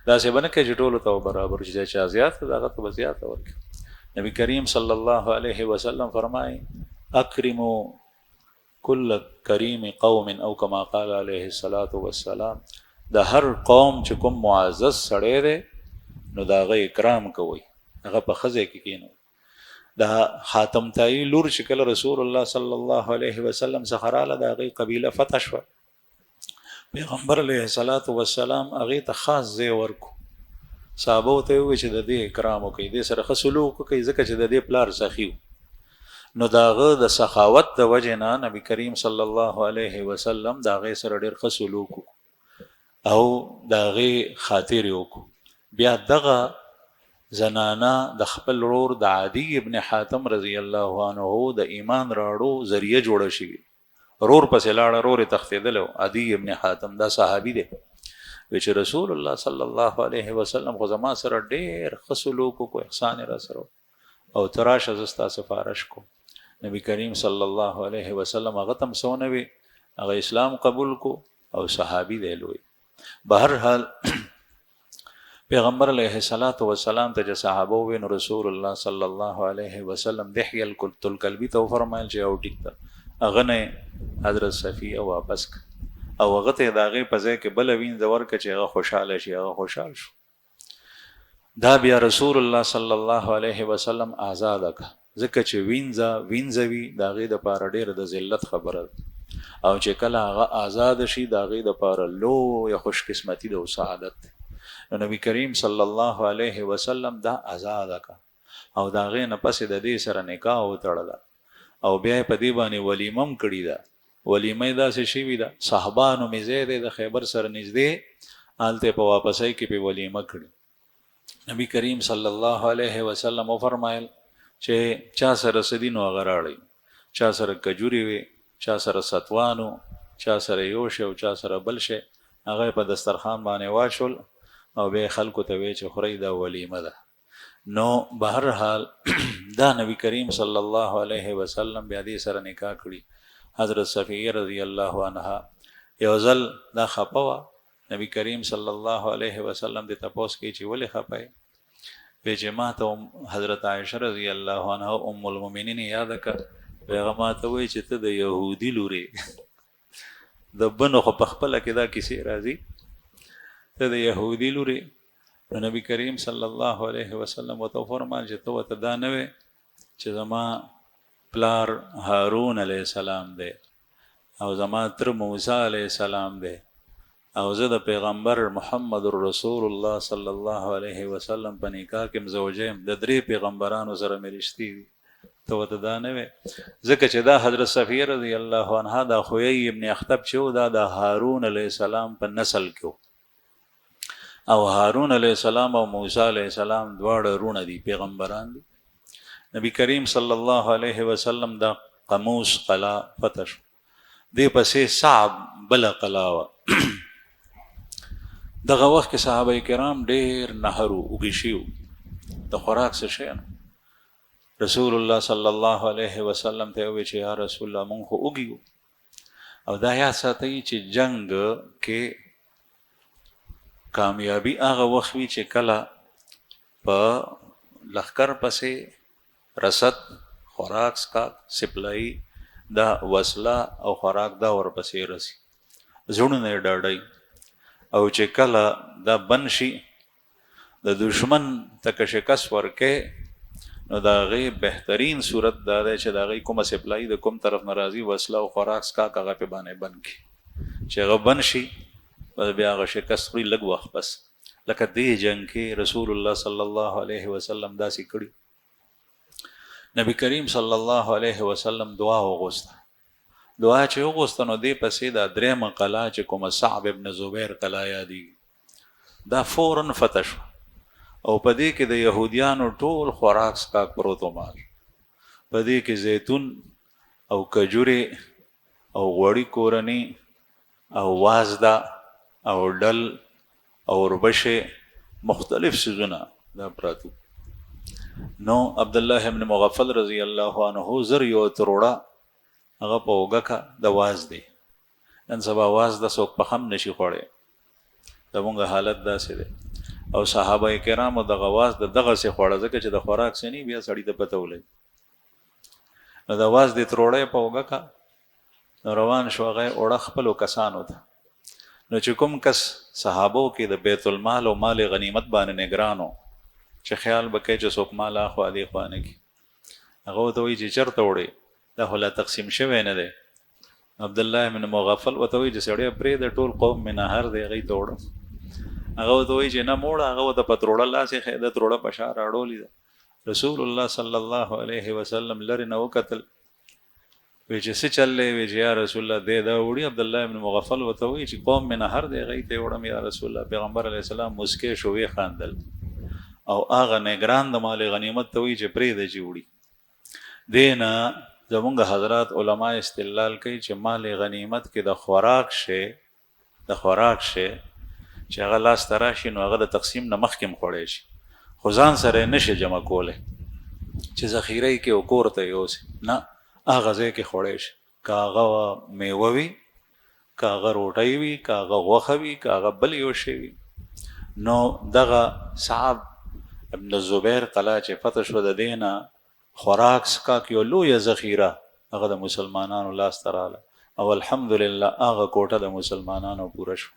داسې به نه کوي چې ټولو ته برابر چې چا زیات کړه هغه ته به زیاته ورکړي. نبی کریم صلی الله علیه وسلم فرمایي اکرمو کل کریم قوم او کما قال علیه الصلاة والسلام د هر قوم چې کوم معزز سړی دی نو د هغه اکرام کوئ هغه په ښځې کې کښېنوئ. د حاتم طایي لور چې کله رسول الله صلی الله علیه وسلم څخه راله د هغې قبیله فتح شوه پیغمبر علیه الصلاة والسلام هغې ته خاص ځای ورکو صحابه ورته یې وویل چې د دې اکرام وکړئ دې سره ښه سلوک وکړئ ځکه چې د دې پلار سخي نو د هغه د سخاوت د وجې نه نبي کریم صلی الله علیه وسلم د هغې سره ډېر ښه سلوک وکړو. او د هغې خاطر یې وکړو. بیا دغه زنانا د خپل ورور د عدي ابن حاتم رضی الله عنه د ایمان راړو ذریعه جوړه شوي. رور پسې لاړه، رور یې تښتېدلی و، عدي ابن حاتم دا صحابي دی. وی چې رسول الله صلی الله علیه وسلم خو زما سره ډېر ښه سلوک وکړو، احسان یې را سره او ته راشه زه ستا سفارش کوم. نبی کریم صلی الله علیه وسلم هغه ته هم څه ونه وی، هغه اسلام قبول کو او صحابي دی لوی. بهرحال پیغمبر علیه السلام ته چې صحابه ووی نو رسول الله صلی الله علیه وسلم دحیه الکلبی ته وفرمایل چې او ټیک ده. هغه نه حضرت صفیه واپس کړه او هغه ته د هغې په ځای کې بله وینځه ورکړه چې هغه خوشحاله شي. هغه خوشحال شو. دا بیا رسول الله صلی الله علیه وسلم آزاده کړه، ځکه چې وینځه وي د هغې دپاره ډېره د ذلت خبره ده، او چې کله هغه آزاده شي د هغې دپاره لویه خوش قسمتي ده او سعادت ده. نو نبی کریم صلی الله علیه وسلم دا آزاده کړه او د هغې نه پسې د دې سره نکاح وتړله او بیا یې په دې باندې ولیمه هم کړې ده. ولیمه یې داسې شوې ده، صحبانو مې ځای دی د خیبر سره نږدې، هلته یې په واپسۍ کې پې ولیمه کړي. نبی کریم صلی الله علیه وسلم وفرمایل چې چا سره څه دي نو هغه راړئ. چا سره کجورې وي، چا سره ستوانو، چا سره یو شی او چا سره بل شی، هغه په دسترخوان باندې واچول او بیا خلکو ته وی چې خورئ دا ولیمه ده. نو بهرحال دا نبی کریم صلی الله علیه وسلم بیا دې سره نکاح کړي. حضرت صفیه رضی الله عنها یو ځل دا خپه وه، نبی کریم صلی الله علیه وسلم دې تپوس کوي چې ولې خپه یې؟ وی چې ما ته حضرت عایشه رضی الله عنها ام المؤمنین یاده کړه، وی هغه ما ته وایي چې ته د یهودي لورې د بنو خو په خپله کې دا کیسې راځي، ته د یهودي لورې. نو نبی کریم صلی الله علیه وسلم ورته وفرمایل چې ته ورته دا نه وې چې زما پلار هارون علیه السلام دی او زما تر موسی علیه السلام دی او زه د پیغمبر محمد رسول الله صلی الله علیه وسلم په نکاح کې مزوجه یم، د 3 پیغمبرانو سره مې رشتې دي، ته ورته دا نه وې. ځکه چې دا حضرت صفیه رضی الله عنها دا خویی ابن اخطب چې و دا د هارون علیه السلام په نسل کې او هارون علیه السلام او موسی علیه السلام دواړه رونه دي، پیغمبران دي. نبی کریم صلی الله علیه وسلم دا قموس قلا فتح شو، دې پسې صعب بله قلا وه. دغه وخت کې صحابه کرام ډېر نهر وږي شوي، د خوراک څه شی نه. رسول الله صلی الله علیه وسلم ته وویل چې یا رسول الله مونږ خو وږي یو. او دا یاد ساتئ چې جنگ کې کامیابی هغه وخت وي چې کله په لښکر پسې رسد، خوراک سکاک، سپلای، دا وسله او خوراک دا ورپسې رسي، زړونه یې ډاډئ. او چې کله دا بند شي د دشمن ته که شکست ورکې نو د هغې بهترین صورت دا دی چې د هغې کومه سپلای د کوم طرف نه راځي، وسله او خوراک سکاک هغه پې باندې بند کړي. چې هغه بند شي بیا هغه شکست خوري لږ وخت بس. لکه دې جنگ کې رسول الله صلی الله علیه وسلم داسې کړي. نبی کریم صلی الله علیه وسلم دعا وغوسته. دعا چې وغوسته نو دې پسې دا 3مه قلا چې کومه صعب ابن زبیر قلا یادېږي، دا فوراً فتح شو او په دې کې د یهودیانو ټول خوراک سکاک پروت و مال، په دې کې زیتون او کجورې او غوړي کورني او وازده او ډل او وربشې، مختلف سیزونه دا پراتو. نو عبدالله ابن مغفل رضی الله عنه زر یو تروړه هغه په اوږه کا د واز دی. نن سبا واز د څوک په هم نشي خوړی، زمونږ حالت داسې دی. او صحابه کرامو دغه واز د دغسې خوړه ځکه چې د خوراک څه نه بیا سړي ته پته ولګي. نو د واز د تروړه په اوږه کا نو روان شو هغه اوړه خپلو کسانو ته. نو چې کوم کس صحابو کې د بیت المال او مال غنیمت باندې نگرانو چې خیال بکې چې څوک مال اخوا دی خوانه کی، هغه ته وایي چې چرته وړي دا خو لا تقسیم شوی نه دی. عبدالله بن مغفل ورته وایي چې سړی پرېږده ټول قوم مې نهر دی هغې ته وړه. هغه ورته وایي چې نه موړه، هغه ورته په تروړه لاس یې ښی ده تروړه په شا راړولې ده. رسول الله صلی الله علیه وسلم لرې نه وکتل وی چې څه چلې وی چې یا رسول الله دې دا وړي عبد الله ابن مغفل وته وی چې قوم من هر دې غي ته وړم یا رسول الله پیغمبر علی السلام مسکه شوې خاندل او هغه نگران د مال غنیمت ته وی چې پرې د جوړي دینا زمونږ حضرات علما استدلال کوي چې مال غنیمت کې د خوراک شي چې هغه لاس تراشي نو هغه د تقسیم نه مخکې خوړې شي خو ځان سره نشي جمع کوله چې ذخیره کې او کور ته یوسي نه هغه ځای کې خوړې شي کاغه میوه وي کاغه روټۍ وي کاغه غوښه وي کاغه بل یو شی وي نو دغه صعب ابن زبیر قلا چې فتح شو د دینه خوراک سکا کې لوی ذخیره هغه د مسلمانانو لاس تراله او الحمدلله هغه کوټه د مسلمانانو پوره شو